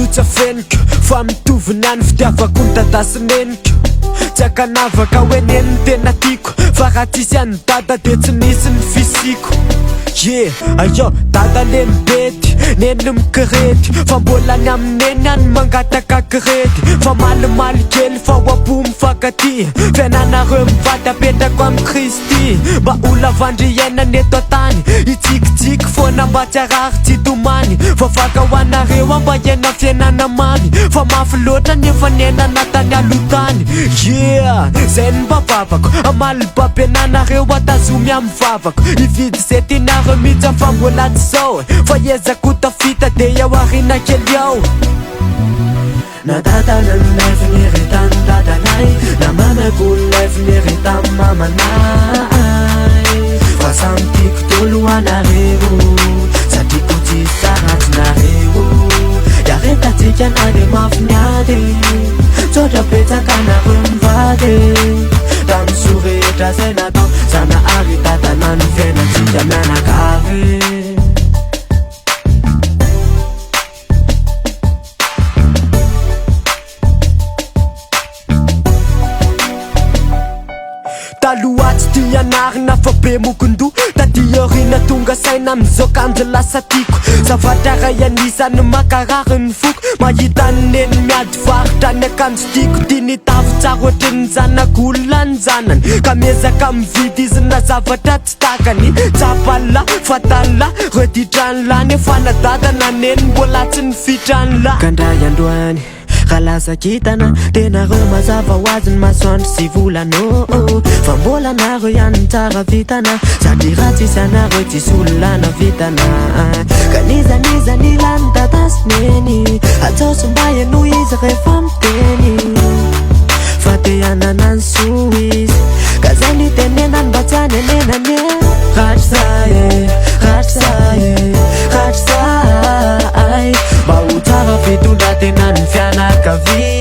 tsafeniko fa mitovy niany fitiavako ny dada sy neniko tsy akanavaka hoe neny tena tiako fa raha tsisy any dada de tsy nisy ny fisiko ayo dada neny bety neny mikirety fa mbola ny amineny any mangataka kirety fa malimaly kely fa oapo mifankaty fiainanareo mivady apetrako amin'ny Kristy mba ola vandriainany eto tany itsikitsiky foana mba tsy arary tsy tomany fa vaka ho anareo mba hiaina fiainana mamy fa mafy loatra nefa niainana tany alotany zay ny mba vavako amaly bampiananareo atazomy amin'ny vavako ividy zay tianareo mihitsy fa mbola tsy zao fa ezako tafita de eo arina kely ao na dadana nilevy niretany dadanay na mamako nilevy niretany mamanay fa samy tiako tolo anareo satriako tsy saratsinareo iaretatsika nany mafiniady tsotra betsaka anareo mivady tamy sorehetra zay natao sana ary dadana ny fiainatsika mianakavy taloha tsy tianarina fa be mokondoha tadiorina tonga saina amizao kanjo lasa tiako zavatra ray anisany makarary ny foko mahita ny neny miady varitra ny akanjo tiako tia ny tafo tsara ohatry ny zanak'olona ny zanany ka miezaka mividy izy na zavatra tsy takany tsapala fatala reditran'la nefa na dadana neny mbola tsy nifitran'la kandray androany kalaza kitana tenareo mazava ho azy ny masoandro sy volano fa mbola nareo ihany ny tsara vitana sady raha tsisy anareo tsisy olona navitana kanizaniza ny lany dada sy neny atsaosy mba eno izy rehefa miteny fa te hanana ny soa izy ka zay ny tenenany mba tsy hanenenany ratr'zay ratr'zay mba ho tsara fitondra tena ny fianakavy